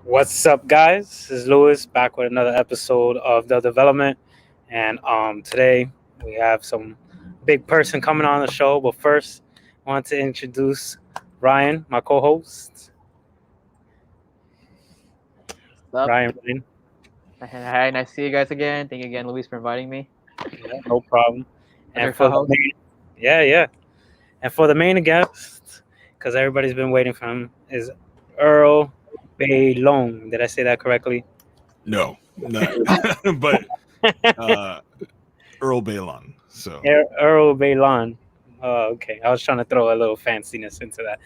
What's up, guys? This is Lewis back with another episode of The Development. And today we have some big person coming on the show. But first, I want to introduce Ryan, my co host. What's up? Ryan. Hi, nice to see you guys again. Thank you again, Luis, for inviting me. Yeah, no problem. And Other for the co-host. main, yeah. And for the main guest, because everybody's been waiting for him, is Earl Baylon. Did I say that correctly? No, not, but uh, Earl Baylon. So Earl Baylon. Oh, okay. I was trying to throw a little fanciness into that.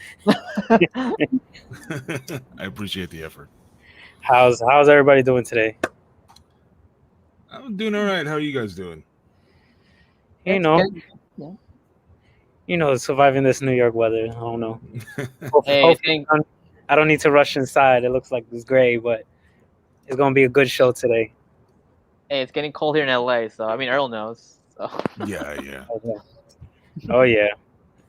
I appreciate the effort. How's everybody doing today? I'm doing all right. How are you guys doing? You It's know, good. Yeah. surviving this New York weather. I don't know. Hey, it's Hopefully, getting I don't need to rush inside. It looks like it's gray, but it's gonna be a good show today. it's getting cold here in LA, so I mean Earl knows. So Yeah. Okay. Oh yeah,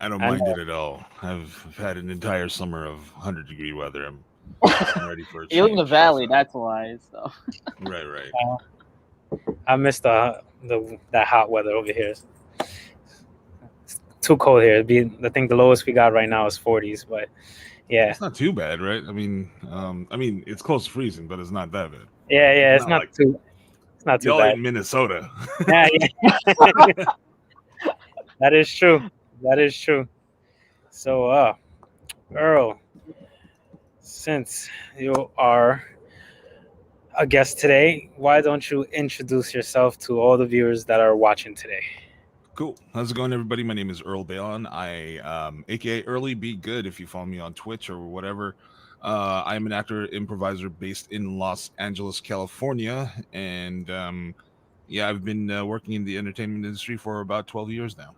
I don't I mind know. it at all. I've had an entire summer of 100-degree weather. I'm ready for a you live in the change. valley, So, that's why. So right. I miss the that hot weather over here. It's too cold here. I think the lowest we got right now is 40s, but yeah, It's not too bad, right? I mean, it's close to freezing, but it's not that bad. yeah. It's not like It's not too y'all bad. in Minnesota. Yeah, that is true. That is true. So, Earl, since you are a guest today, why don't you introduce yourself to all the viewers that are watching today? Cool. How's it going, everybody? My name is Earl Baylon. aka Early Be Good, if you follow me on Twitch or whatever. I am an actor improviser based in Los Angeles, California, and yeah, I've been working in the entertainment industry for about 12 years now.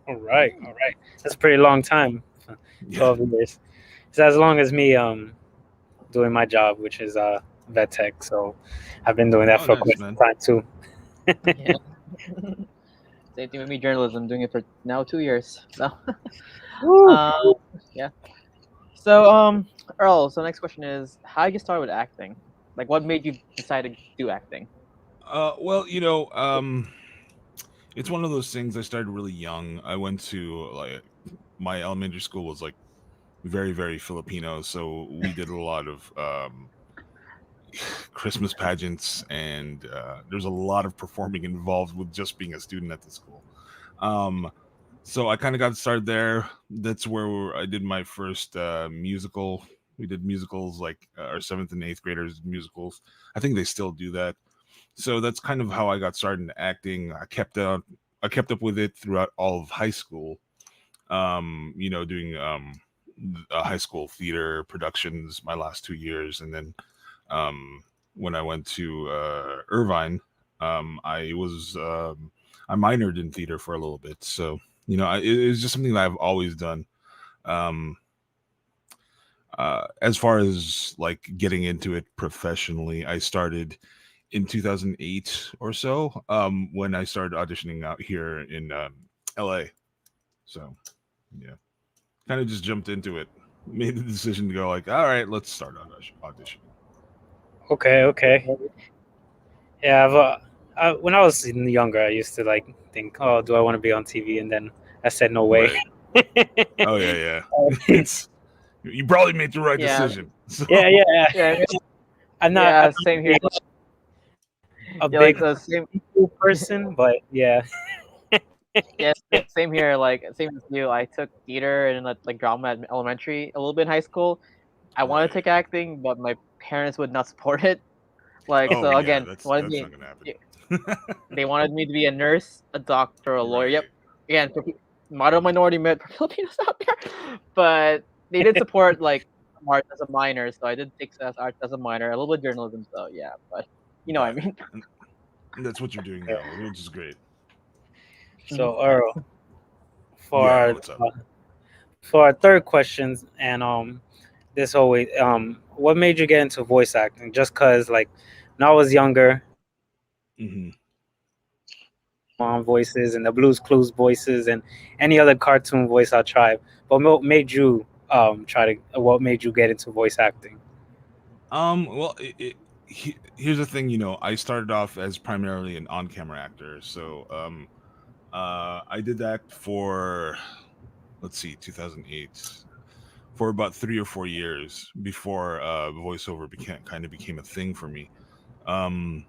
All right. That's a pretty long time. Yeah, 12 years. It's as long as me doing my job, which is vet tech. So I've been doing that oh, for nice, quite some man. time too. yeah. Same thing with me, journalism, doing it for now 2 years. So Woo. um yeah. So Earl, so next question is how did you get started with acting? Like what made you decide to do acting? Well, it's one of those things. I started really young. I went to like my elementary school was like very Filipino, so we did a lot of Christmas pageants, and there's a lot of performing involved with just being a student at the school. Um, so I kind of got started there. That's where I did my first musical. We did musicals like our seventh and eighth graders musicals. I think they still do that. So that's kind of how I got started in acting. I kept up with it throughout all of high school. Doing high school theater productions my last 2 years, and then um, when I went to Irvine, I was I minored in theater for a little bit. So it's just something that I've always done. Um, as far as like getting into it professionally, I started in 2008 or so when I started auditioning out here in LA. So yeah, kind of just jumped into it. Made the decision to go like, all right, let's start auditioning. Okay. Yeah, when I was younger, I used to like think, oh, do I want to be on TV? And then I said, no way. Right. Oh yeah. It's you probably made the right Yeah. decision. So Yeah. Yeah, I'm yeah, not same here. a Yeah, like big the same person, but yeah. yeah, same here. Like same as you. I took theater and like drama at elementary, a little bit in high school. I wanted to right. take acting, but my parents would not support it. Like Oh so yeah, again, that's not gonna happen. they wanted me to be a nurse, a doctor, a lawyer. Yep. Right. Again, model minority met Filipinos out there, but they did support like art as a minor, so I did take arts as a minor, a little bit of journalism. So yeah, but you know what I Got it. mean. And that's what you're doing now, which is great. So Earl, for Yeah. our What's up? third questions, and this always what made you get into voice acting? Just cause like when I was younger, Hmm. mom voices and the Blues Clues voices and any other cartoon voice I tried. But what made you try to? What made you get into voice acting? Well, here's the thing. I started off as primarily an on-camera actor, so I did that for, let's see, 2008, for about 3 or 4 years before voiceover became a thing for me. Um,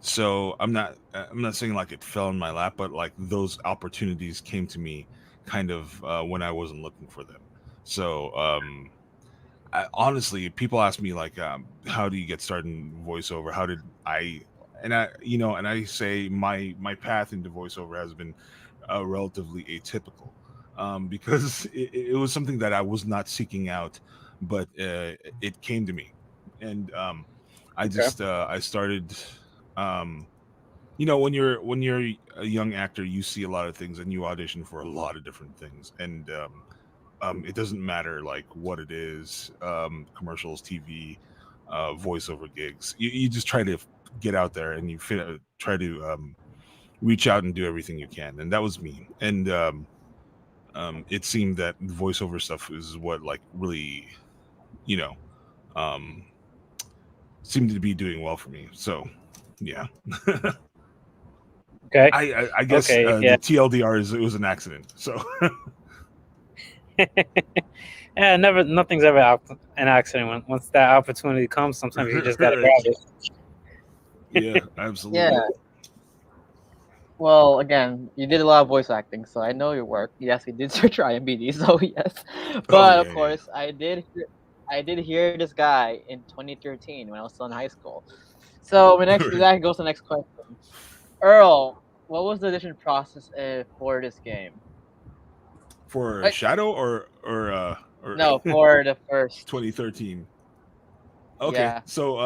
so I'm not saying like it fell in my lap, but like those opportunities came to me kind of when I wasn't looking for them. So honestly, people ask me like, how do you get started in voiceover? How did I? And I say my path into voiceover has been relatively atypical, because it was something that I was not seeking out, but it came to me, and Okay. I started. When you're a young actor, you see a lot of things and you audition for a lot of different things, and it doesn't matter like what it is, commercials, TV, voiceover gigs. You just try to get out there and try to reach out and do everything you can, and that was me. And it seemed that voiceover stuff is what like really, you know um, seemed to be doing well for me. So yeah. Okay. I guess Okay. Yeah. the TLDR is it was an accident. So Yeah. Never. Nothing's ever an accident. Once that opportunity comes, sometimes you just gotta right. grab it. Yeah, Yeah. absolutely. Well, again, you did a lot of voice acting, so I know your work. Yes, we did search IMDb, so yes. Oh But of yeah, yeah. course, I did hear this guy in 2013 when I was still in high school. So my next Right. that goes to the next question. Earl, what was the audition process for this game? For Like, Shadow or no, for the first. 2013. Okay, Yeah. so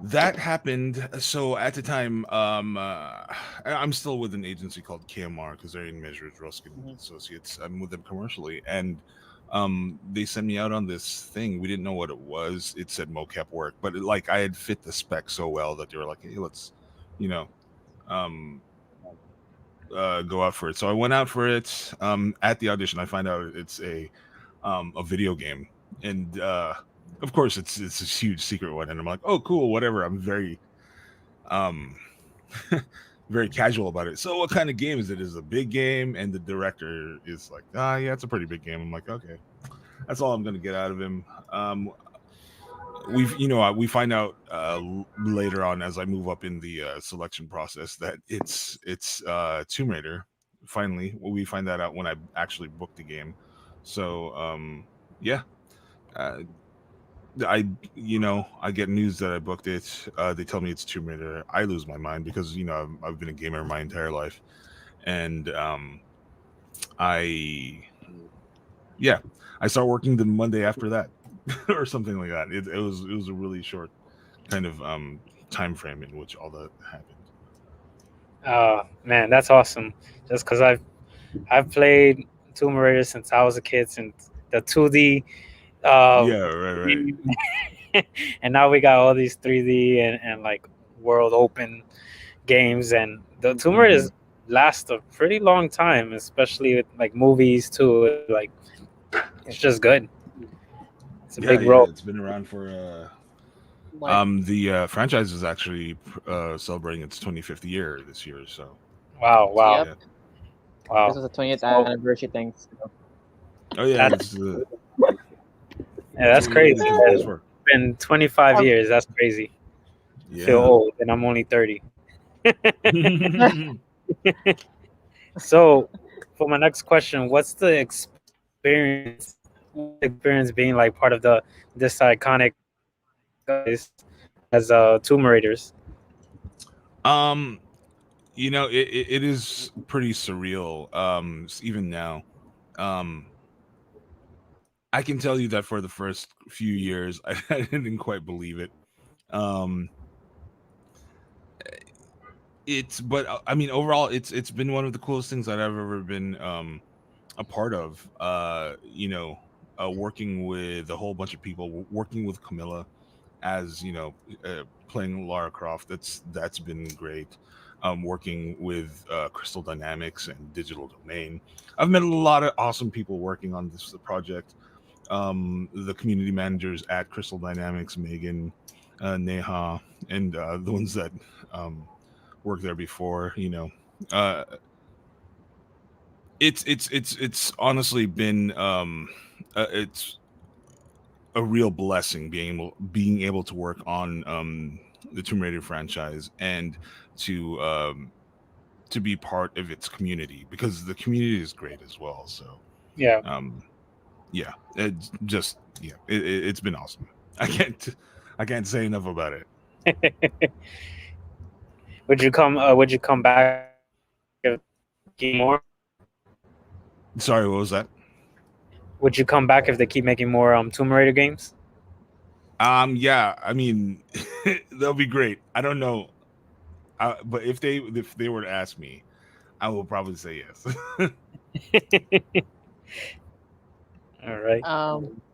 that happened. So at the time, I'm still with an agency called KMR because they're in Measures Ruskin and Mhm. Associates. I'm with them commercially, and they sent me out on this thing. We didn't know what it was. It said mocap work, but like I had fit the spec so well that they were like, "Hey, let's, you know, um, go out for it." So I went out for it. At the audition, I find out it's a video game, and of course it's a huge secret one. And I'm like, "Oh, cool, whatever." I'm very um very casual about it. So what kind of game is it? Is it a big game? And the director is like, ah, yeah, it's a pretty big game. I'm like, okay, that's all I'm gonna get out of him. We find out later on as I move up in the selection process that it's Tomb Raider. Finally, we find that out when I actually booked the game. So yeah, uh, I get news that I booked it. They tell me it's Tomb Raider. I lose my mind because I've been a gamer my entire life, and I yeah, I start working the Monday after that, or something like that. It was a really short kind of time frame in which all that happened. Oh man, that's awesome. Just because I've played Tomb Raider since I was a kid, since the 2D, uh, Yeah, right, right. game. And now we got all these 3D and like world open games, and the Tomb Hmm. Raiders last a pretty long time, especially with like movies too. Like it's just good. It's a big Yeah, role. yeah. It's been around for Like, the franchise is actually celebrating its 25th year this year. So Wow, wow, yep. yeah. This wow. was a 20th So anniversary thing. So. Oh yeah, that's yeah, that's that's what we did crazy. it to the It's PS4. been 25 Um, years. That's crazy. I feel Yeah. old, and I'm only 30. So, for my next question, what's the experience? What's the experience being like part of this iconic franchise as Tomb Raiders? um, it is pretty surreal. Even now, um, I can tell you that for the first few years, I didn't quite believe it. Um, but I mean, overall, it's been one of the coolest things that I've ever been a part of. Working with a whole bunch of people, working with Camilla as playing Lara Croft. That's been great. Working with Crystal Dynamics and Digital Domain, I've met a lot of awesome people working on this project. the community managers at Crystal Dynamics, Megan, Neha, and the ones that worked there before. Uh, it's honestly been it's a real blessing being able to work on the Tomb Raider franchise and to to be part of its community, because the community is great as well. So Yeah. um, yeah, it's been awesome. I can't say enough about it. Would you come back if they keep making more? Sorry, what was that? Would you come back if they keep making more Tomb Raider games? Yeah, I mean, that'll be great. I don't know, but if they were to ask me, I will probably say yes. All right.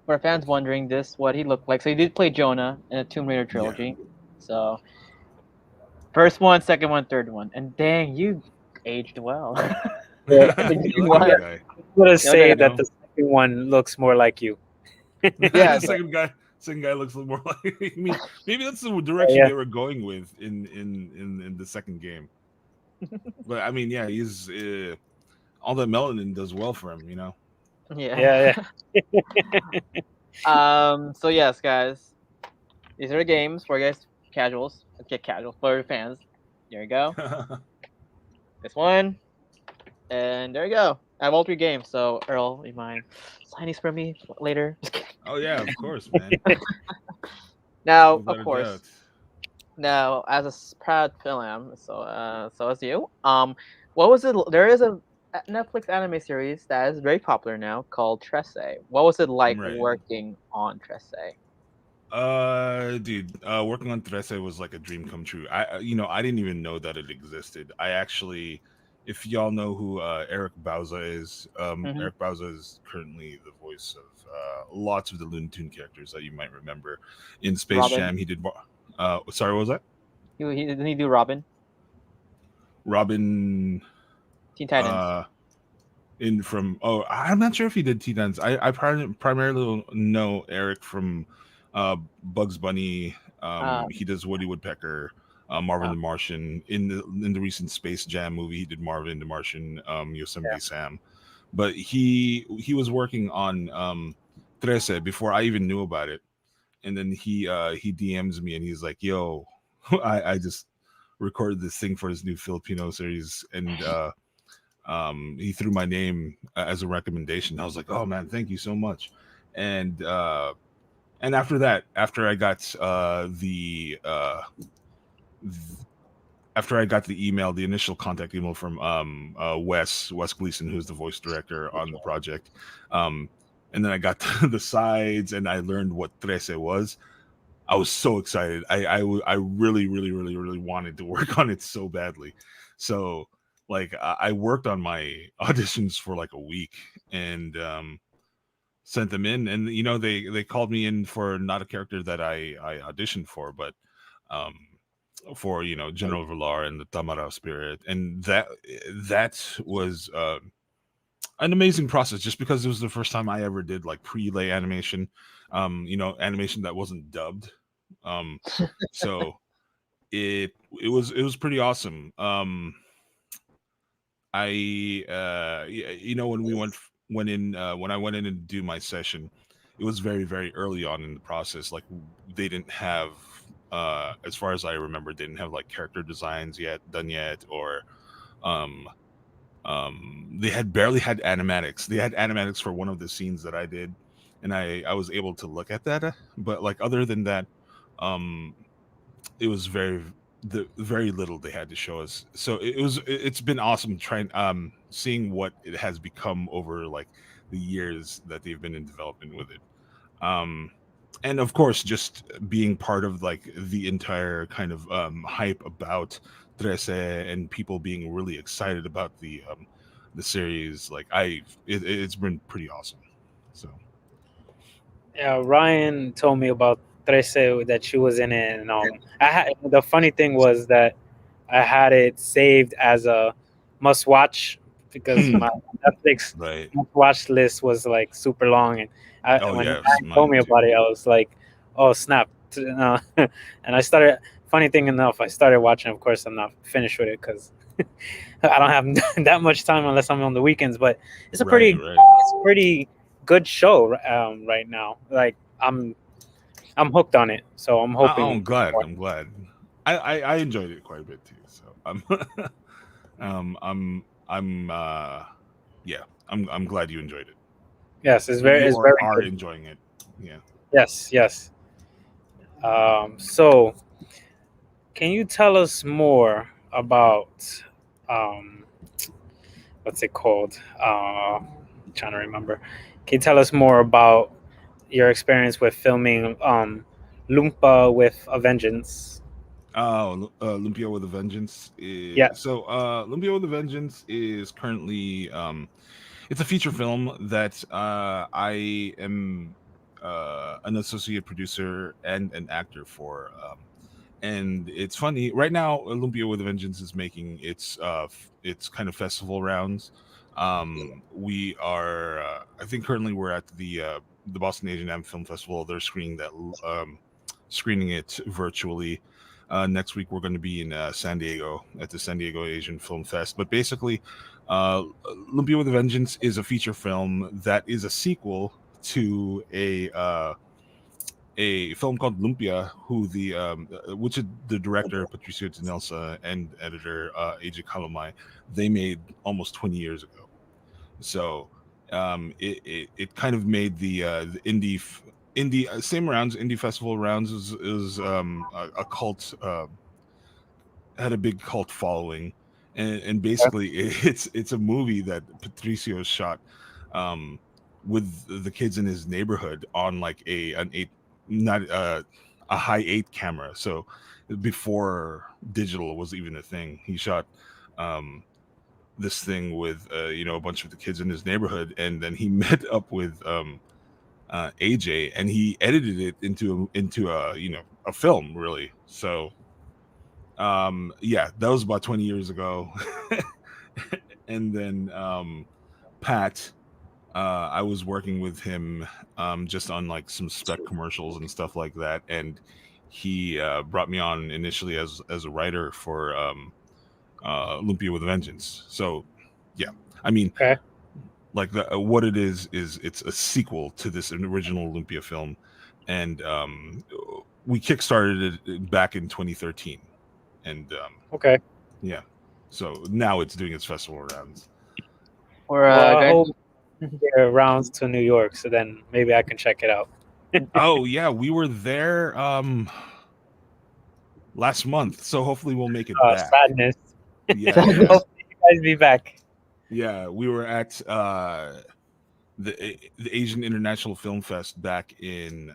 For fans wondering this, what he looked like. So he did play Jonah in a Tomb Raider Yeah. trilogy. So first one, second one, third one, and dang, you aged well. Yeah. You're You lucky, want- guy. I'm gonna No, no, say no. that the second one looks more like you. Yeah, The second guy looks a little more like. I mean, maybe that's the direction Yeah. they were going with in the second game. But I mean, yeah, he's all that melanin does well for him. Yeah. Yeah. So yes, guys, these are the games for you guys casuals. Okay, casuals for your fans. There you go. This one, and there you go. I have all three games. So Earl, you mind sign these for me later? Oh yeah, of course, man. Now, Without of a course, doubt. now as a proud film, so as you, what was it? There is a Netflix anime series that is very popular now called Tresse. What was it like Right. working on Tresse? Dude, working on Teresa was like a dream come true. I didn't even know that it existed. I actually, if y'all know who Eric Bauza is, Mhm. Eric Bauza is currently the voice of lots of the Looney Tune characters that you might remember. In Space Robin. Jam, he did. Sorry, what was that? He didn't he do Robin? Robin. Teen Titans. In from I'm not sure if he did Titans. I primarily know Eric from Bugs Bunny. He does Woody Woodpecker, Marvin uh, the Martian. In the recent Space Jam movie, he did Marvin the Martian, Yosemite Sam. But he was working on Trece before I even knew about it, and then he DMs me and he's like, "Yo, I just recorded this thing for his new Filipino series," and he threw my name as a recommendation. I was like, "Oh man, thank you so much." And after that, after I got the email, the initial contact email from Wes Gleason, who's the voice director on the project, and then I got the sides and I learned what Trece was. I was so excited. I really, really, really, really wanted to work on it so badly. So like I worked on my auditions for like a week and sent them in, and they called me in for not a character that I auditioned for, but um for General Villar and the Tamara spirit, and that was an amazing process, just because it was the first time I ever did like prelay animation, animation that wasn't dubbed. um so it was pretty awesome. When we went in when I went in and do my session, it was very, very early on in the process. Like, they didn't have as far as I remember, they didn't have like character designs done yet, or um they had barely had animatics. They had animatics for one of the scenes that I did, and I was able to look at that, but like other than that, um it was very little they had to show us. So it's been awesome trying seeing what it has become over like the years that they've been in development with it. um and of course, just being part of like the entire kind of hype about Trece, and people being really excited about the series, like it's been pretty awesome. So Yeah, Ryan told me about Trece, that she was in it, and the funny thing was that I had it saved as a must watch because my Netflix Right. watch list was like super long, and Oh when yes, I told mine me too. about it, I was like, "Oh snap!" And I started. Funny thing enough, I started watching. Of course, I'm not finished with it because I don't have that much time unless I'm on the weekends. But Right, right. it's a pretty good show right now. Like I'm hooked on it, so I'm Oh, hoping I'm glad. more. I'm glad. I enjoyed it quite a bit too. So I'm I'm yeah. I'm glad you enjoyed it. Yes, You it's very are good. enjoying it. Yeah. Yes, yes. So can you tell us more about um, what's it called? Trying to remember. Can you tell us more about your experience with filming Lumpa with a Vengeance? Oh, Olympia with a Vengeance. Yes. Olympia with a Vengeance is currently it's a feature film that I am an associate producer and an actor for. And it's funny right now. Olympia with a Vengeance is making its kind of festival rounds. We are, I think, currently we're at the Boston Asian Am Film Festival. They're screening it virtually. Next week we're going to be in San Diego at the San Diego Asian Film Fest. But basically, Olympia with a Vengeance is a feature film that is a sequel to a film called Lumpia, who which is the director Patricio Tinelsa and editor AJ Kalomai, they made almost 20 years ago. So it kind of made the indie same rounds, indie festival rounds is a cult, had a big cult following, and basically it's a movie that Patricio shot um, with the kids in his neighborhood on like an eight, not a high eight camera. So before digital was even a thing, he shot um, this thing with a bunch of the kids in his neighborhood, and then he met up with AJ, and he edited it into a a film really. So yeah, that was about 20 years ago. And then Pat, I was working with him just on like some spec commercials and stuff like that, and he brought me on initially as a writer for Olympia with a Vengeance. So yeah, I mean, Okay. like what it is it's a sequel to this original Olympia film, and we kickstarted it back in 2013, and Okay. yeah, so now it's doing its festival rounds. We're Well, I going hope there rounds to New York, so then maybe I can check it out. Oh yeah, we were there last month, so hopefully we'll make it back. Sadness. Yeah, yeah, to. Hopefully you guys be back. yeah. We were at the Asian International Film Fest back in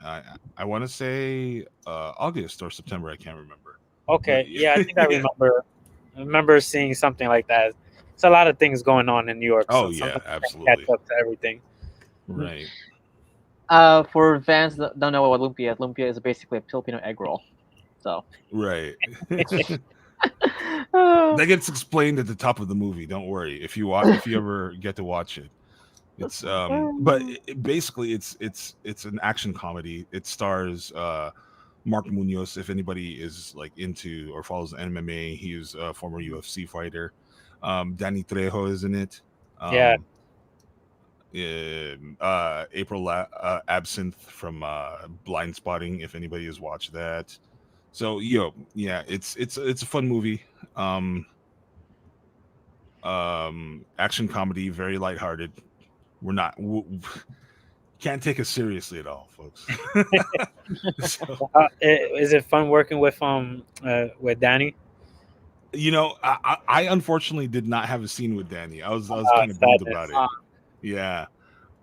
I want to say August or September. I can't remember, but Okay. Yeah, I think I yeah. remember. I remember seeing something like that. It's a lot of things going on in New York, Oh so yeah, sometimes you can't absolutely catch up to everything. right. For fans that don't know what lumpia is, lumpia is basically a Filipino egg roll. So. Right. Uh, That gets explained at the top of the movie. Don't worry if you ever get to watch it. It's but basically it's an action comedy. It stars Mark Munoz. If anybody is like into or follows MMA, he's a former UFC fighter. Danny Trejo is in it. Yeah. Um, April Absinthe from Blind Spotting. If anybody has watched that, so yeah, it's a fun movie. Um, Action comedy, very lighthearted. We're not can't take us seriously at all, folks. So, Is it fun working with Danny? I unfortunately did not have a scene with Danny. I was kind of bummed about Sadness. it. Yeah.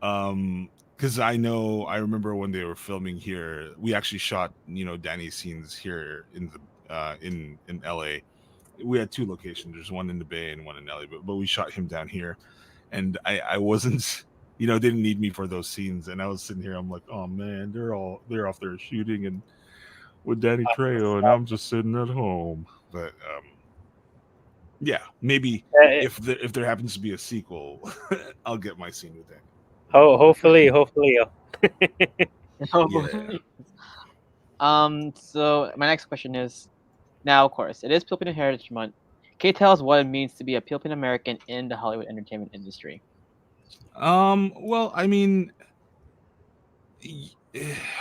Because I remember when they were filming here, we actually shot Danny's scenes here in LA. We had two locations. There's one in the Bay and one in LA, but we shot him down here, and I wasn't didn't need me for those scenes, and I was sitting here. I'm like, oh man, they're off there shooting and with Danny Trejo, and I'm just sitting at home. But Yeah, maybe Uh, if there happens to be a sequel, I'll get my scene with that. hopefully. Yeah. So my next question is, now, of course, it is Filipino Heritage Month. Can you tell us what it means to be a Filipino American in the Hollywood entertainment industry? Well, I mean,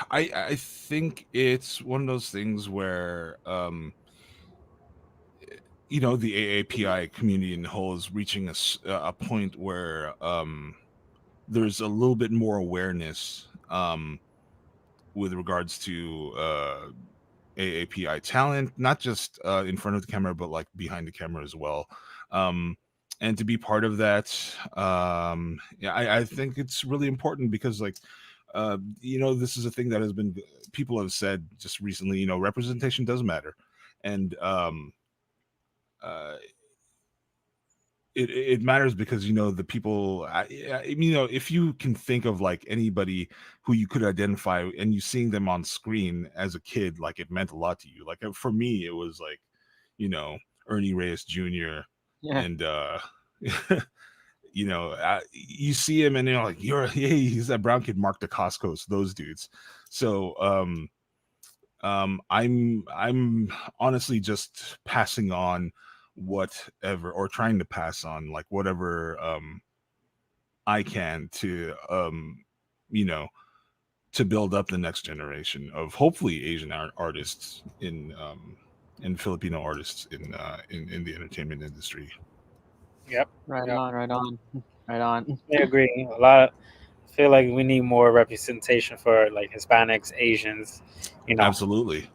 I think it's one of those things where the AAPI community in the whole is reaching a point where there's a little bit more awareness with regards to AAPI talent, not just in front of the camera, but like behind the camera as well. Um, and to be part of that, yeah, I think it's really important because, like, this is a thing that has been people have said just recently. Representation does matter, and uh, it matters because the people. If you can think of like anybody who you could identify and you seeing them on screen as a kid, like it meant a lot to you. Like for me, it was like Ernie Reyes Jr. Yeah. and you see him and you're like, hey, he's that brown kid, Mark DeCoscos, those dudes. So I'm honestly just passing on whatever, or trying to pass on like whatever I can to you know to build up the next generation of hopefully Asian artists in Filipino artists in the entertainment industry. Yep. Right Yep. on, right on, right on. I agree. A lot. I feel like we need more representation for like Hispanics, Asians. You know, Absolutely.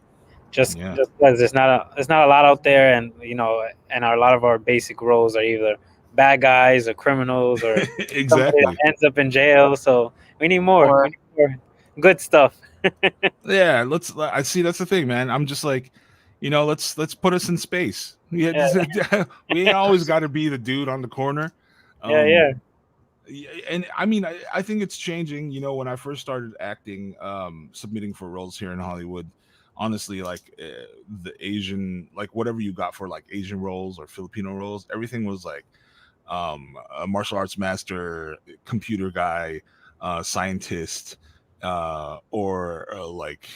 just Yeah. just because there's not a lot out there, and a lot of our basic roles are either bad guys or criminals or somebody that Exactly. ends up in jail. So we need more. Or We need more good stuff. Yeah, I see that's the thing, man. I'm just like, let's put us in space. Yeah, Yeah, we ain't always got to be the dude on the corner. yeah, Um and I mean, I think it's changing. When I first started acting, submitting for roles here in Hollywood, honestly, like the Asian, like whatever you got for like Asian roles or Filipino roles, everything was like a martial arts master, computer guy, scientist, or like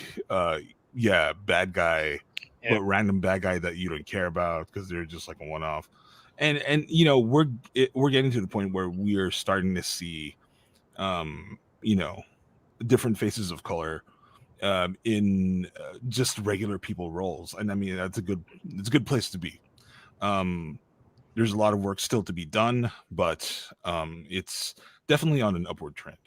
yeah, bad guy, yeah, but random bad guy that you don't care about because they're just like a one off. And we're getting to the point where we are starting to see um you know different faces of color in just regular people roles, and I mean it's a good place to be. um there's a lot of work still to be done, but it's definitely on an upward trend.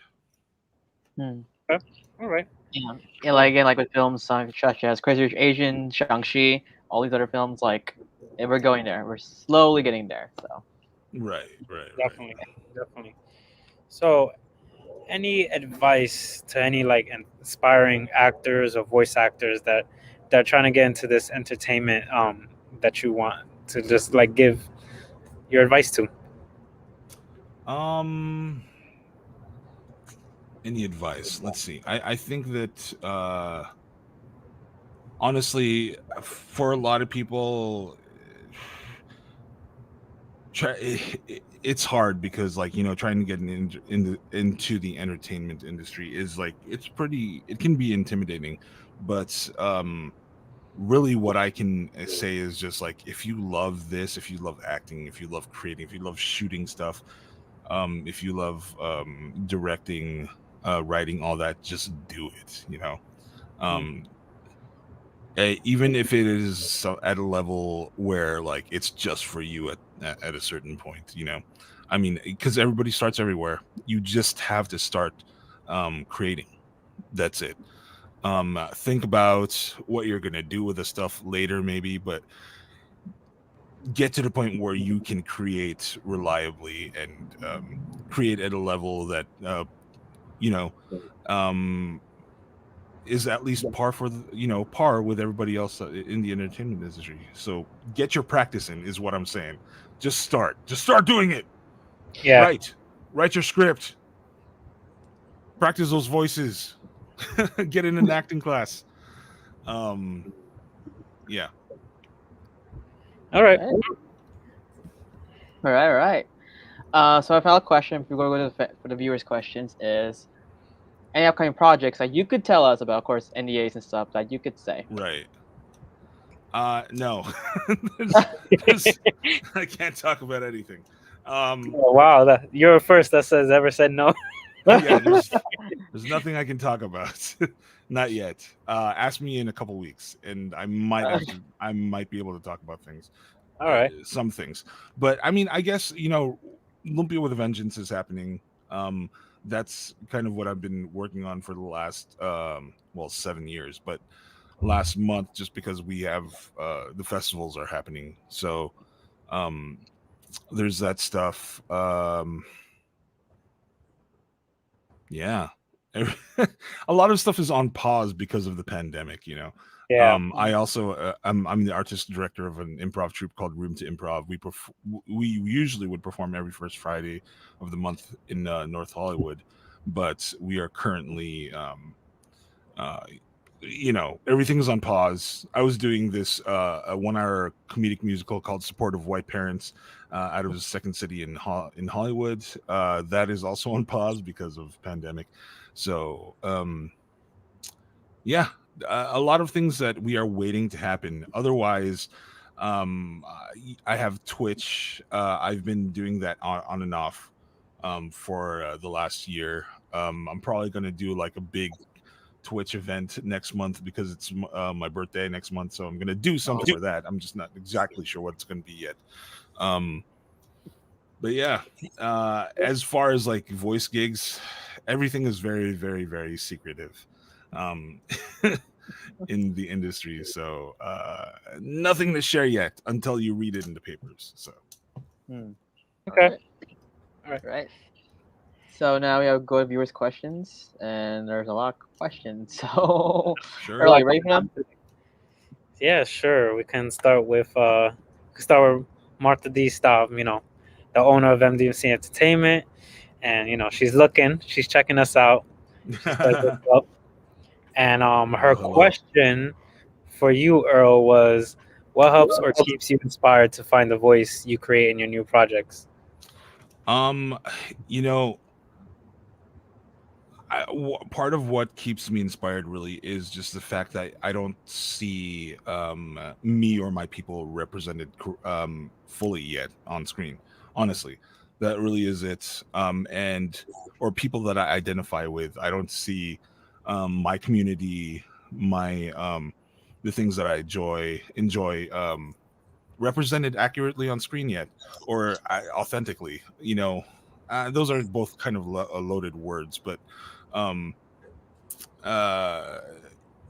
hmm, okay. All right. yeah, like again, like with films such as Crazy Rich Asian, Shang-Chi, all these other films, like we're going there. We're slowly getting there. So Right. Definitely, definitely. So, any advice to any like inspiring actors or voice actors that are trying to get into this entertainment that you want to just like give your advice to? um any advice? Let's see. I think that honestly, for a lot of people, it's hard because like trying to get into the entertainment industry is like it can be intimidating, but really what I can say is just like, if you love this, if you love acting, if you love creating, if you love shooting stuff, if you love directing, writing, all that, just do it. Mm. um even if it is at a level where like it's just for you at a certain point. I mean, because everybody starts everywhere. You just have to start creating. That's it. Think about what you're gonna do with the stuff later maybe, but get to the point where you can create reliably and create at a level that you know um is at least par for par with everybody else in the entertainment industry. So get your practice in, is what I'm saying. Just start doing it. Yeah. Write your script, practice those voices, get in an acting class. um yeah. All right. right. All right, all right. So our final question before we go to for the viewers' questions is any upcoming projects that you could tell us about, of course, NDAs and stuff that you could say. Right. No. there's, there's, I can't talk about anything. Oh, wow, you're the first that says ever said no. Yeah, there's nothing I can talk about. Not yet. Ask me in a couple weeks, and I might be able to talk about things, All right. some things. But I mean, I guess Olympia with a Vengeance is happening. That's kind of what I've been working on for the last 7 years, but last month just because we have the festivals are happening. So um, there's that stuff. Yeah. A lot of stuff is on pause because of the pandemic, Yeah. I also I'm the artistic director of an improv troupe called Room to Improv. We usually would perform every first Friday of the month in North Hollywood, but we are currently uh, everything's on pause. I was doing this a 1 hour comedic musical called Supportive White Parents out of the second city in Hollywood. That is also on pause because of pandemic. So yeah, a lot of things that we are waiting to happen. Otherwise, I have Twitch. I've been doing that on and off for the last year. I'm probably going to do like a big Twitch event next month because it's my birthday next month. So I'm going to do something for that. I'm just not exactly sure what it's going to be yet. But yeah, as far as like voice gigs, everything is very, very, very secretive in the industry. So nothing to share yet until you read it in the papers. So Okay. All right. So now we have go to viewers' questions, and there's a lot of questions. So, sure. Earl, you ready for them? Yeah, sure. We can start with Martha D. Staub, the owner of MDMC Entertainment, and she's checking us out. She says what's up. And her Hello. question for you, Earl, was what helps or keeps you inspired to find the voice you create in your new projects? Um, you know, part of what keeps me inspired really is just the fact that I don't see me or my people represented fully yet on screen. Honestly, that really is it. And or people that I identify with, I don't see my community, my the things that I enjoy represented accurately on screen yet, or authentically. Those are both kind of loaded words, but um uh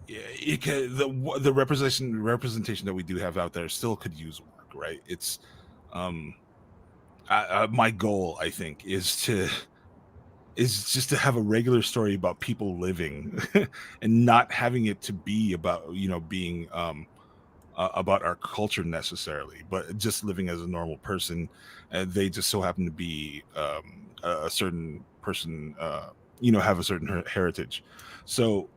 yeah, the representation that we do have out there still could use work, right? It's um my goal, I think, is just to have a regular story about people living and not having it to be about being about our culture necessarily, but just living as a normal person. They just so happen to be a certain person, have a certain heritage. So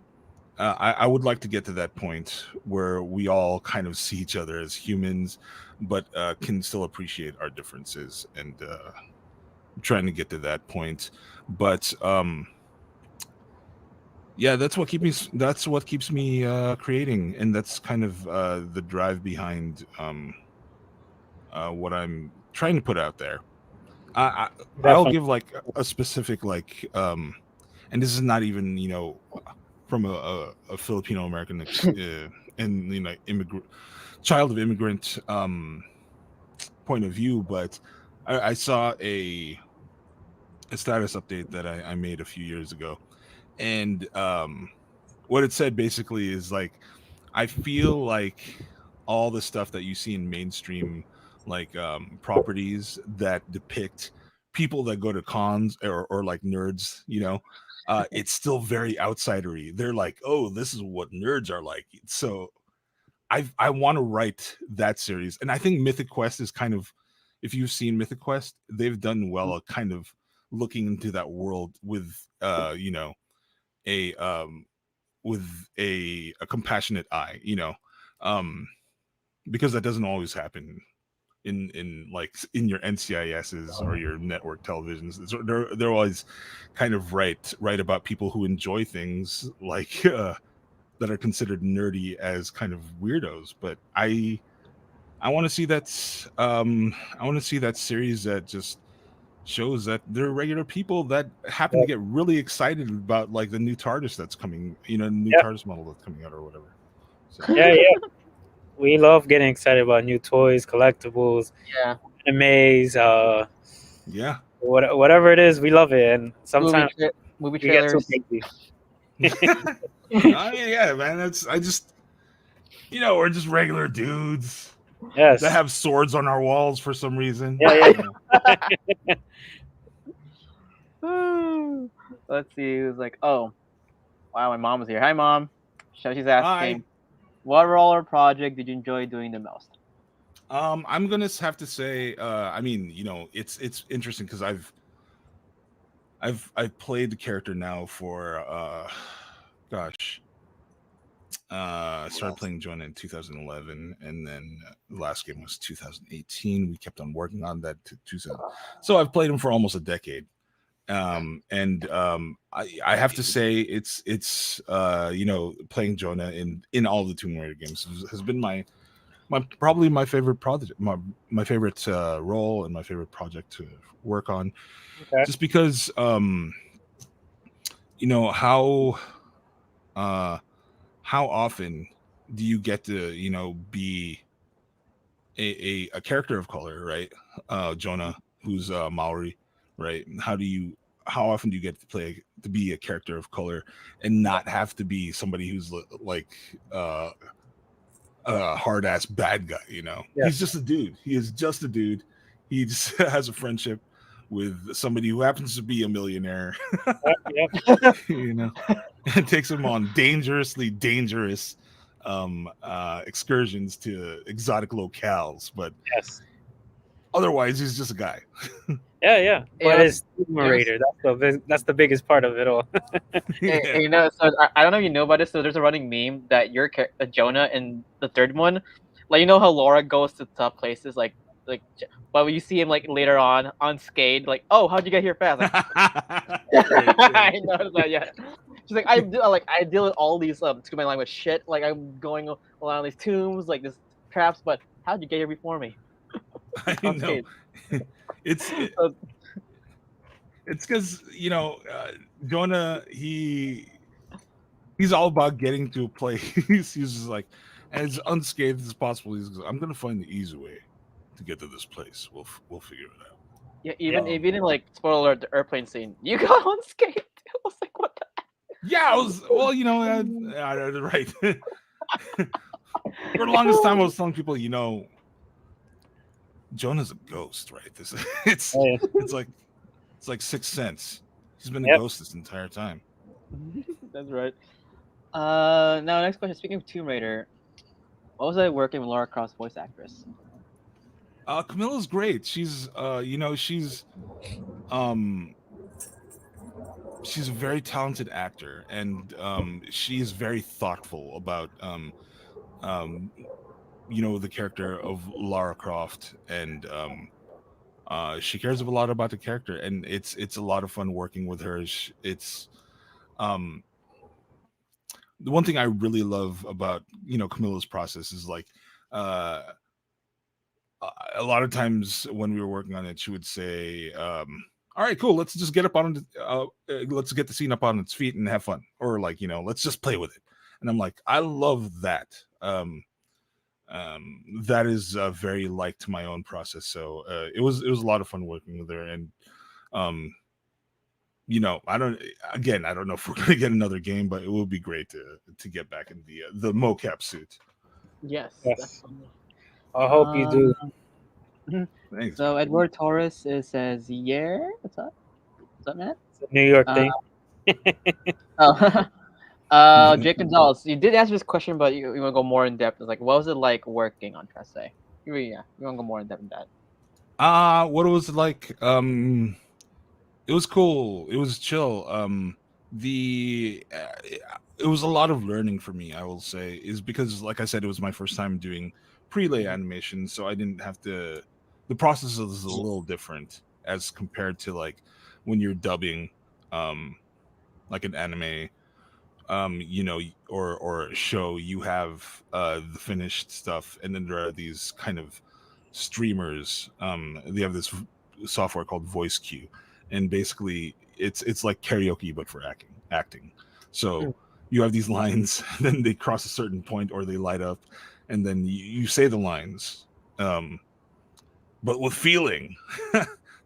I would like to get to that point where we all kind of see each other as humans, but can still appreciate our differences. And I'm trying to get to that point. But yeah, that's what keeps me creating, and that's kind of the drive behind what I'm trying to put out there. I'll Definitely. give like a specific and this is not even from a Filipino American and immigrant child of immigrant point of view, but I saw a status update that I made a few years ago, and what it said basically is like, I feel like all the stuff that you see in mainstream properties that depict people that go to cons or like nerds, it's still very outsidery. They're like, oh, this is what nerds are like. So I want to write that series, and I think Mythic Quest is kind of, if you've seen Mythic Quest, they've done well at kind of looking into that world with a a compassionate eye, um because that doesn't always happen in like in your NCISs or your network televisions. They're always kind of right about people who enjoy things like that are considered nerdy as kind of weirdos. But I want to see I want to see that series that just shows that they're regular people that happen to Yep. get really excited about like the new TARDIS that's coming, the new Yep. TARDIS model that's coming out or whatever. So Yeah, yeah. We love getting excited about new toys, collectibles, Yeah. animes, yeah. whatever it is, we love it. And sometimes Movie we get so trailers. crazy. I mean, yeah, man. I just we're just regular dudes Yes. that have swords on our walls for some reason. Yeah, yeah. Let's see. Who's like, oh, wow, my mom was here. Hi, mom. So she's asking, Hi. what roller project did you enjoy doing the most? I'm gonna have to say, I mean, it's interesting because I've played the character now for gosh, I started playing Jonah in 2011, and then the last game was 2018. We kept on working on that to 2000. So I've played him for almost a decade. And I have to say it's playing Jonah in all the Tomb Raider games has been my probably my favorite project, my favorite role and my favorite project to work on, Okay. just because how often do you get to be a character of color, right? Jonah, who's Maori, right? How often do you get to be a character of color and not have to be somebody who's like a hard ass bad guy? Yeah. He's just a dude. He is just a dude. He just has a friendship with somebody who happens to be a millionaire. Yep. It takes him on dangerously dangerous excursions to exotic locales, but Yes. otherwise he's just a guy. Yeah, yeah. But Yeah. it's numerator. That's the biggest part of it all. Hey, Yeah. so I don't know if you know about this. So there's a running meme that you're Jonah in the third one, like how Laura goes to tough places, but when you see him like later on skate, like, oh, how'd you get here fast? Like, I noticed that. Yeah, she's like, I deal with all these excuse my language shit. Like I'm going around these tombs, like this traps, but how'd you get here before me? I On know. skate. It's So, because Jonah he's all about getting to a place. He's just like as unscathed as possible. He's like, I'm gonna find the easy way to get to this place. We'll figure it out. yeah, even in like spoiler alert, the airplane scene, you got on skate. I was like, what the? Yeah, I was right. For the longest time, I was telling people, Jonah's a ghost, right? It's like Sixth Sense. He's been a Yep. ghost this entire time. That's right. Now next question. Speaking of Tomb Raider, what was it working with Lara Croft's voice actress? Camilla's great. She's she's a very talented actor, and she is very thoughtful about the character of Lara Croft, and she cares a lot about the character, and it's a lot of fun working with her. It's the one thing I really love about Camilla's process is like a lot of times when we were working on it, she would say, all right, cool, let's just get up on let's get the scene up on its feet and have fun, or like let's just play with it. And I'm like, I love that. That is very like to my own process. So it was a lot of fun working with her, and I don't know if we're gonna get another game, but it would be great to get back in the mocap suit. Yes. Yes. I hope you do. Thanks. So Edward Torres says, "Yeah, what's up? What's up, man?" It's a New York thing. Jake Gonzalez, you did answer this question, but you want to go more in depth. It's like, what was it like working on Tresse? Yeah, you want to go more in depth in that. What was it like? It was cool. It was chill. It was a lot of learning for me, I will say, is because, like I said, it was my first time doing prelay animation, so I didn't have to the process is a little different as compared to like when you're dubbing like an anime, or a show. You have the finished stuff, and then there are these kind of streamers. They have this software called Voice Cue, and basically it's like karaoke but for acting. So you have these lines, then they cross a certain point or they light up, and then you say the lines, but with feeling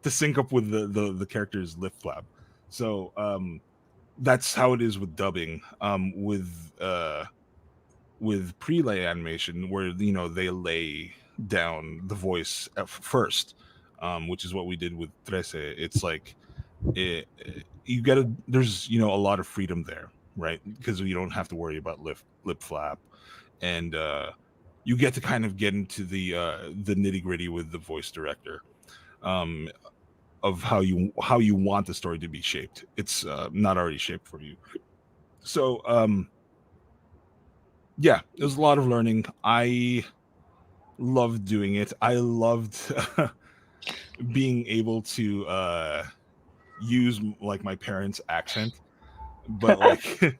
to sync up with the character's lip flap. So that's how it is with dubbing. With prelay animation, where they lay down the voice at first, which is what we did with Trece. It's like you get there's a lot of freedom there, right? Because you don't have to worry about lip flap, and you get to kind of get into the nitty gritty with the voice director. Um, of how you want the story to be shaped. It's not already shaped for you. So yeah, it was a lot of learning. I loved doing it. I loved being able to use like my parents' accent, but like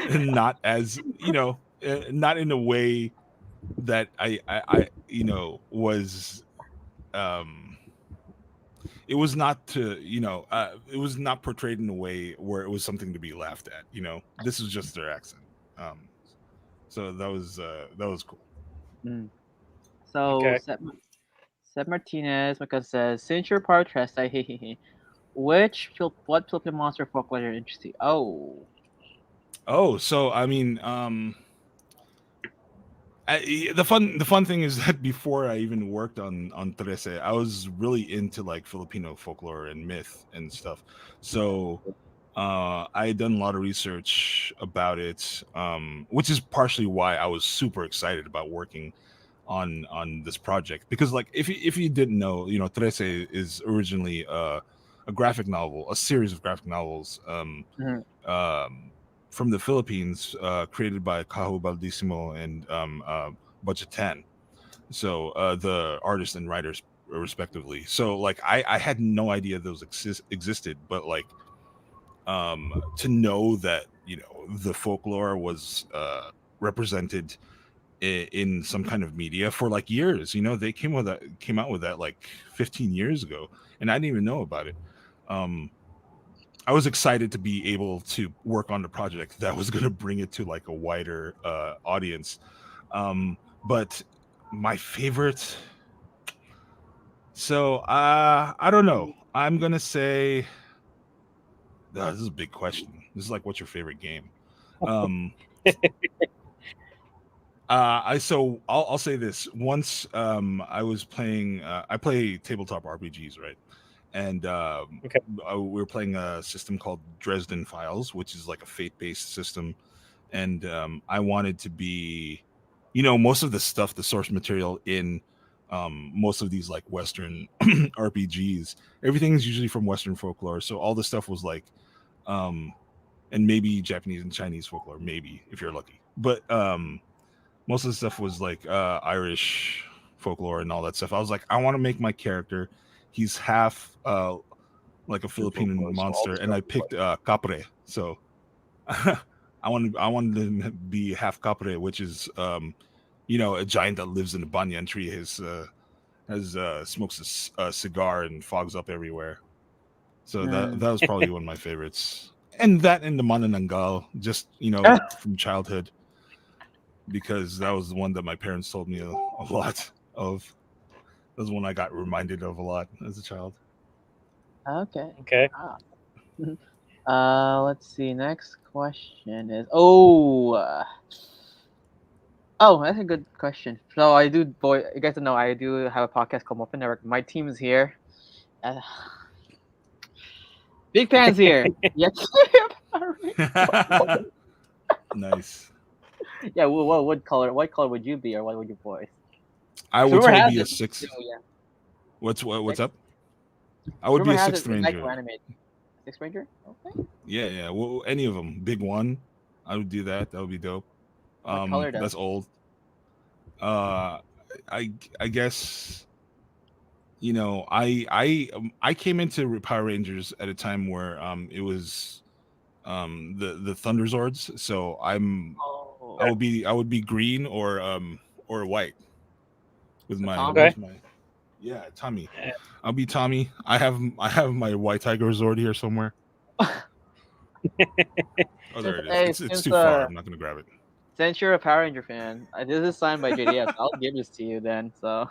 not as not in a way that I was it was not it was not portrayed in a way where it was something to be laughed at. This is just their accent. So that was cool. So Okay. Seth Martinez because says since you're part of Tresta, hehehe. What Filipino monster folklore are interesting? So I mean, the fun thing is that before I even worked on Teresa, I was really into like Filipino folklore and myth and stuff. So I had done a lot of research about it, which is partially why I was super excited about working on this project. Because like if you didn't know, Teresa is originally a graphic novel, a series of graphic novels. From the Philippines, created by Cajo Baldissimo and Budget 10. So the artists and writers respectively. So like I had no idea those existed, but like to know that the folklore was represented in some kind of media for like years. They came out with that like 15 years ago, and I didn't even know about it. I was excited to be able to work on the project that was going to bring it to like a wider audience. But my favorite, so I don't know. I'm gonna say this is a big question. This is like, what's your favorite game? I'll say this. Once I was playing. I play tabletop RPGs, right? And Okay. we were playing a system called Dresden Files, which is like a fate-based system. And I wanted to be, most of the stuff, the source material in most of these like Western RPGs, everything's usually from Western folklore. So all the stuff was like, and maybe Japanese and Chinese folklore, maybe if you're lucky. But most of the stuff was like Irish folklore and all that stuff. I was like, I want to make my character. He's half like a Filipino monster, and I picked Capre. So I wanted to be half Capre, which is a giant that lives in a banyan tree. His has smokes a cigar and fogs up everywhere. So that was probably one of my favorites. And that and the Manananggal, just from childhood, because that was the one that my parents told me a lot of. That was one I got reminded of a lot as a child. Okay. Okay. Let's see. Next question is that's a good question. So I do, boy. You guys don't know I do have a podcast called Muffin Network. My team is here. Big fans here. Yes. Nice. Yeah. What color? What color would you be, or what would you voice? I would Rumor totally has be a it. six. Yeah. What's up? I would be Rumor a has sixth it they like ranger. to animate. Sixth Ranger. Okay. Yeah. Well, any of them. Big one. I would do that. That would be dope. What color That's though? old. I guess I came into Power Rangers at a time where it was the Thunder Zords. So Oh, I would be green or white with my Tommy. Okay. yeah, Tommy. Yeah. I'll be Tommy. I have my White Tiger Zord here somewhere. Oh, there it is. Hey, It's too far. I'm not gonna grab it. since you're a Power Ranger fan, this is signed by JDS. I'll give this to you then. So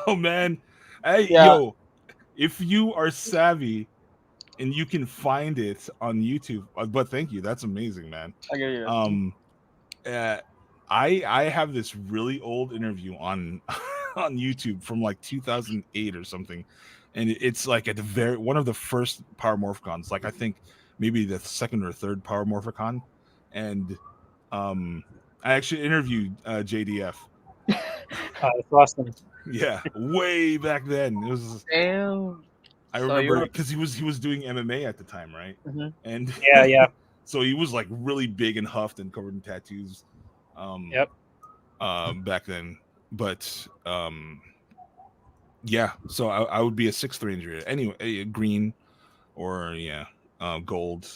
Oh man, hey yeah, yo, if you are savvy and you can find it on YouTube, but thank you, that's amazing, man. I'll give you this. Um, uh, I have this really old interview on on YouTube from like 2008 or something, and it's like at the very one of the first Power Morphicons, like I think maybe the second or third Power Morphicon, and I actually interviewed JDF. That's awesome. Yeah, way back then. It was Damn. I So remember you're. because he was doing MMA at the time, right? Mhm. And Yeah, yeah. so he was like really big and huffed and covered in tattoos. Yep. Back then, but yeah. So I would be a sixth ranger anyway, green or gold,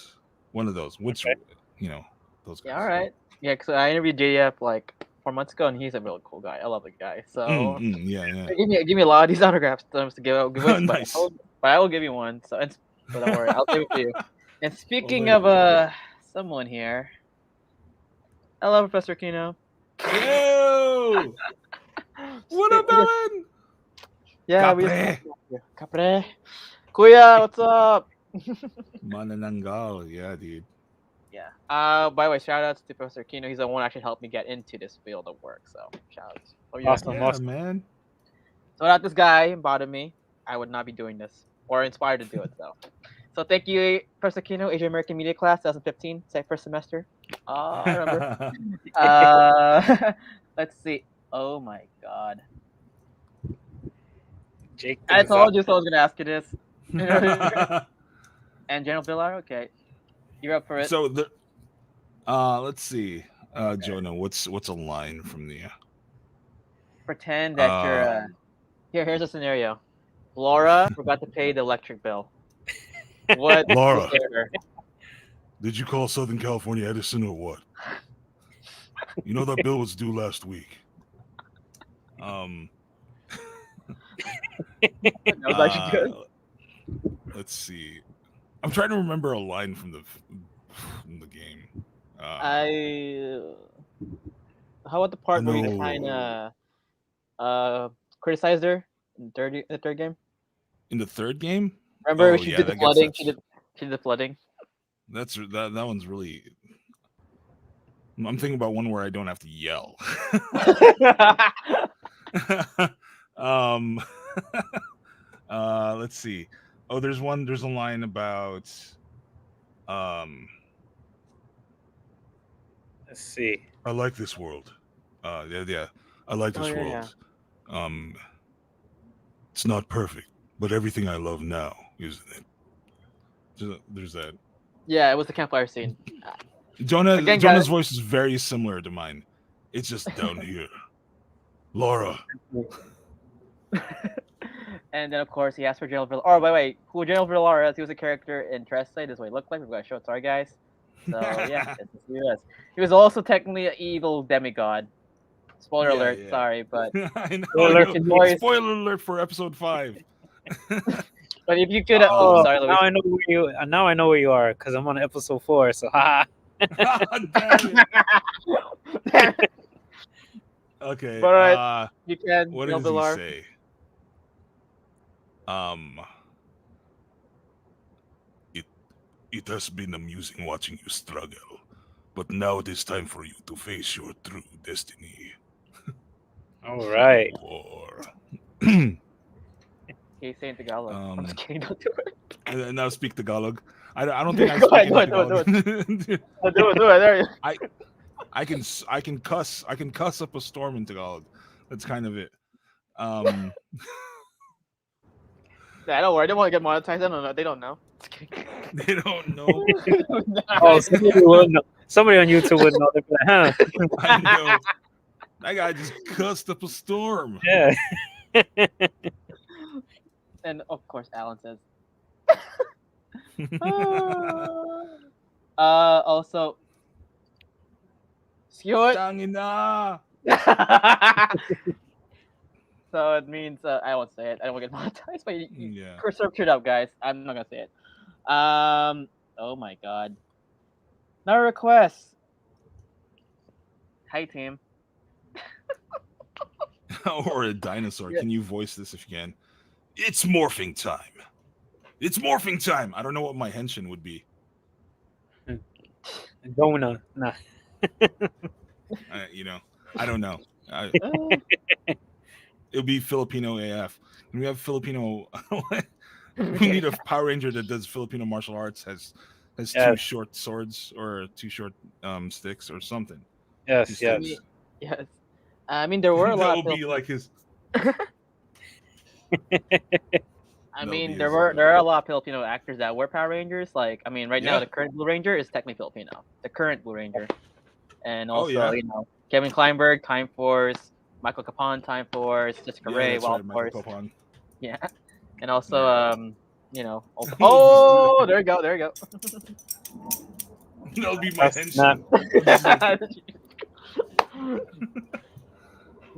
one of those. Which Okay. those guys. Yeah, all right. Yeah, because I interviewed JDF like 4 months ago, and he's a really cool guy. I love the guy. So Yeah. give me a lot of these autographs to give away, Nice. but I will give you one. So don't worry, I'll give it to you. And speaking thank of someone here, hello, Professor Kino. Yo, what up, Ellen? Yeah, Capre. Capre. Kuya, what's up? Manananggal, yeah, dude. Yeah. By the way, shout outs to Professor Kino. He's the one who actually helped me get into this field of work. So shout outs. Oh, yeah. Awesome. Yeah, Awesome. man. So without this guy bothering me, I would not be doing this or inspired to do it. So thank you, Professor Kino, Asian American Media Class, 2015, first semester. I remember. Let's see. Oh my god. Jake. I things told up. you so I was gonna ask you this. And General Villar, okay. You're up for it. So let's see. Jonah, what's a line from the Pretend that you're here's a scenario. Laura forgot to pay the electric bill. What Laura. you say to her? Did you call Southern California Edison or what? You know that bill was due last week. That was actually good. Let's see. I'm trying to remember a line from the game. How about the part where you know. kind of criticized her in the third game? In the third game? Remember Oh, she yeah, did the I guess flooding. that's- She did the flooding. that one's really. I'm thinking about one where I don't have to yell. Let's see. Oh, there's a line about Let's see. I like this world. Yeah. I like this world. It's not perfect, but everything I love now, isn't it? There's that. Yeah, it was the campfire scene. Jonah's guys. voice is very similar to mine. It's just down here. Laura. And then of course he asked for General Villar. Oh, by the way, who General Villar is? He was a character in Teresa. This is what he looked like. We've got to show it. Sorry, guys. So yeah, this is who he was. He was also technically an evil demigod. Spoiler alert. Yeah. Sorry, but I know. Spoiler alert. Spoiler alert for episode 5. but if you could, Oh, sorry, now I know where you. Now I know where you are because I'm on episode 4. So, haha. Damn it. Okay. But you can. What General does Villar. he say? It has been amusing watching you struggle, but now it is time for you to face your true destiny. All right. War. He's saying Tagalog. I'm just kidding. Don't do it. And now speak Tagalog. I don't think I Go ahead, speak do it, Tagalog. Do it. There you I can cuss up a storm in Tagalog. That's kind of it. Yeah, don't worry. I don't want to get monetized. I don't know. They don't know. Just kidding. They don't know. Oh, somebody will know. Somebody on YouTube would know. They'd be like, huh? I know. That guy just cussed up a storm. Yeah. And of course, Alan says. Also, Skewett. Tangina. So it means I won't say it. I don't want to get monetized. But you Yeah. search it up, guys. I'm not gonna say it. Oh my god. Another request. Hi team. Or a dinosaur. Yeah. Can you voice this if you can? It's morphing time. It's morphing time. I don't know what my henshin would be. Donut. Nah. You know, I don't know. Uh, It'll be Filipino AF. And we have Filipino. We need a Power Ranger that does Filipino martial arts. Has two Yes. short swords or two short sticks or something. Yes, Two yes. sticks. yes. I mean, there were a That lot. will Of be Filipino- like his. I that'll mean, be there his, are a lot of Filipino actors that were Power Rangers. Like, I mean, right now Yeah. the current Blue Ranger is technically Filipino. The current Blue Ranger, and Oh, also yeah. Kevin Kleinberg, Time Force, Michael Capon, Time Force, Jessica Yeah, Ray, that's Wild right, Force. Michael Copon. Yeah, and also Yeah. also, oh, there you go, there you go. That'll be my That's not. henshin.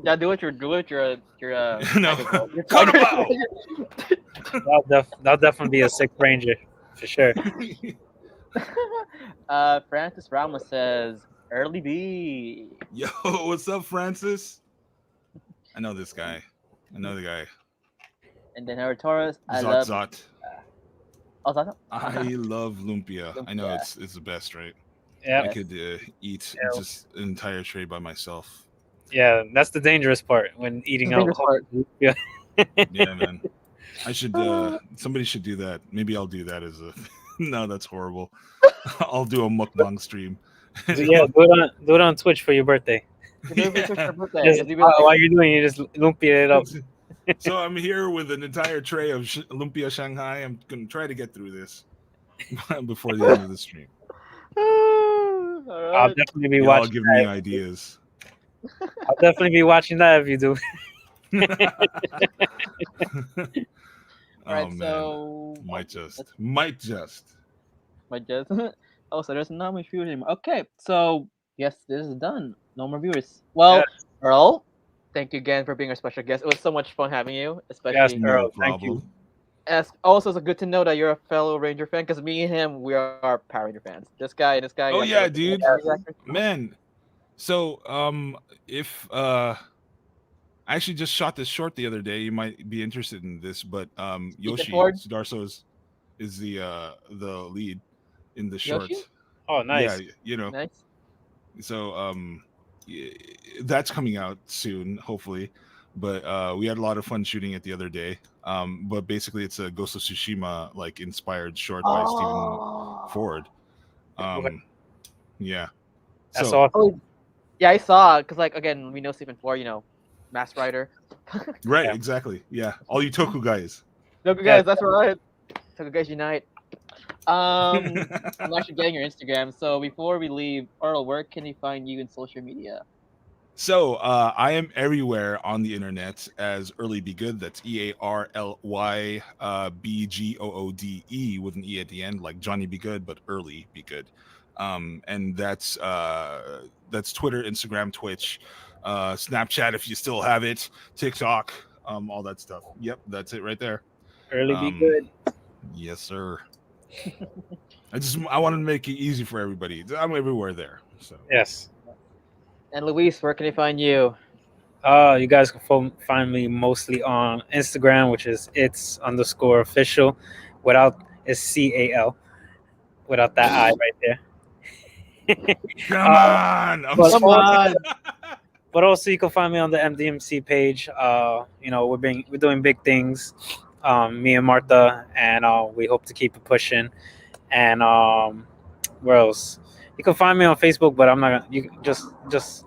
Yeah, do it. You're No. You're Carnival! That'll definitely be a sick ranger for sure. Francis Ramos says early B. Yo, what's up, Francis? I know this guy. I know the guy. And then Howard Torres, I Zot love. Zot. Oh, Zot. I love lumpia. I know Lumpia. it's the best, right? Yeah, I could eat Yeah. just an entire tray by myself. yeah. That's the dangerous part when eating The out. dangerous part. Yeah. Yeah, man. I should. Somebody should do that. Maybe I'll do that as a. No, that's horrible. I'll do a mukbang stream. Yeah, do it on Twitch for your birthday. You do it for your birthday. Just, Just leave it like- while you're doing it, you just lumpia it up. So I'm here with an entire tray of lumpia Shanghai. I'm gonna try to get through this before the end of the stream. All I'll right. definitely be You all watching give me that. ideas. I'll definitely be watching that if you do. All right. Oh man, So might just. my just. Oh, so there's not much viewers anymore. Okay, so yes, this is done. No more viewers. Well, Yes. Earl, thank you again for being our special guest. It was so much fun having you, especially. Yes, No Earl, thank you. problem. As also, it's good to know that you're a fellow Ranger fan because me and him, we are Power Ranger fans. This guy. Oh, yeah, dude. Power Ranger actor. Man, so if I actually just shot this short the other day, you might be interested in this, but Yoshi forward. Sudarso is the lead in the short. Yoshi? Oh, nice. Yeah, you know. Nice. So that's coming out soon, hopefully. But we had a lot of fun shooting it the other day. But basically, it's a Ghost of Tsushima like inspired short by Stephen Ford. Yeah. That's So awesome. Oh, yeah, I saw because like again, we know Stephen Ford, Mass Rider. right, Yeah. exactly. Yeah, all you Toku guys. Look, guys, Yeah. that's right. Toku guys unite. I'm actually getting your Instagram. So before we leave, Earl, where can we find you in social media? So I am everywhere on the internet as Early Be Good. That's EARLY BGOODE with an E at the end, like Johnny Be Good, but Early Be Good. And that's Twitter, Instagram, Twitch, Snapchat if you still have it, TikTok, all that stuff. Yep, that's it right there. Early be good. Yes, sir. I wanted to make it easy for everybody. I'm everywhere there. So Yes. And Luis, where can I find you? You guys can find me mostly on Instagram, which is its_official, without it's CAL, without that I right there. come on, I'm but- Come sorry. on. But also you can find me on the MDMC page. We're doing big things, me and Martha, and we hope to keep it pushing. And where else? You can find me on Facebook, but I'm not gonna. You can just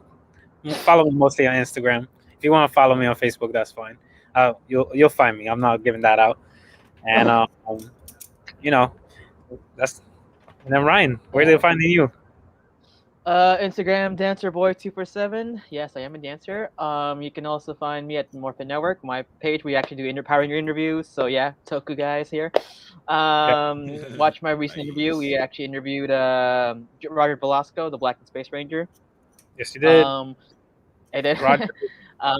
follow me mostly on Instagram. If you want to follow me on Facebook, that's fine. You'll find me. I'm not giving that out. And that's. And then Ryan, where they finding you? Instagram dancerboy247. Yes, I am a dancer. You can also find me at Morphin Network, my page. We actually do powering interviews. So yeah, Toku guys here. Watch my recent interview. We Nice. actually interviewed Roger Velasco, the Black and Space Ranger. Yes, you did. And then Roger. um,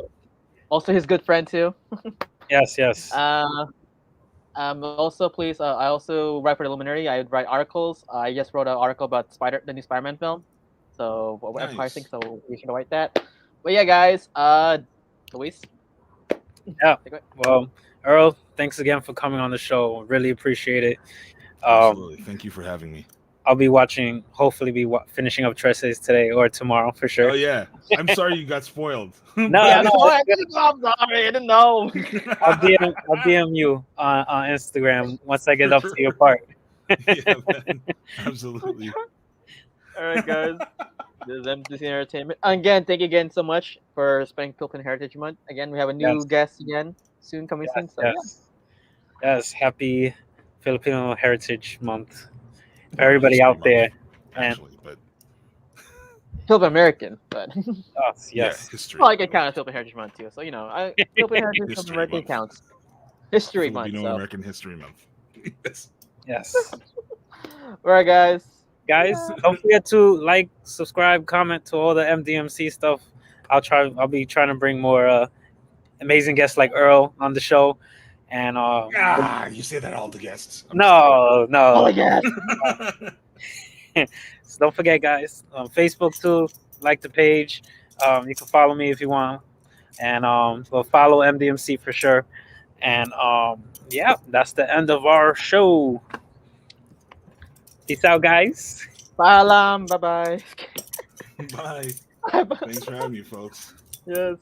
also his good friend too. Yes, yes. Also, please, I also write for the Luminary. I write articles. I just wrote an article about the new Spider-Man film. So what Empire Nice. thinks, so we should write that. But yeah, guys, Luis, Yeah. take it. Well, Earl, thanks again for coming on the show. Really appreciate it. Absolutely. Thank you for having me. I'll be watching. Hopefully, finishing up Teresa's today or tomorrow for sure. Oh yeah. I'm sorry you got spoiled. No, Yeah, no, no, I'm sorry, I didn't know. I'll DM you on Instagram once I get For up sure. to your part. Yeah, man. Absolutely. All right, guys. This is MDC Entertainment. Again, thank you again so much for spending Philippine Heritage Month. Again, we have a new Yes. guest again soon coming soon. So Yes. Happy Filipino Heritage Month, Well, everybody History out Month, there. And actually, but Philippine American, but us, yeah, yes. history. well, I can count Philippine Heritage Month too. So Philippine Heritage History Philippine American Month. counts. History Month. Filipino So American History Month. Yes. Yes. all right, guys. Guys, don't forget to like, subscribe, comment to all the MDMC stuff. I'll be trying to bring more amazing guests like Earl on the show. And You say that all the guests. I'm no. Oh yeah. So don't forget, guys. Facebook too. Like the page. You can follow me if you want, and we'll follow MDMC for sure. And yeah, that's the end of our show. Peace out, guys. Paalam. Bye bye. Bye. Bye bye. Thanks for having me, folks. Yes.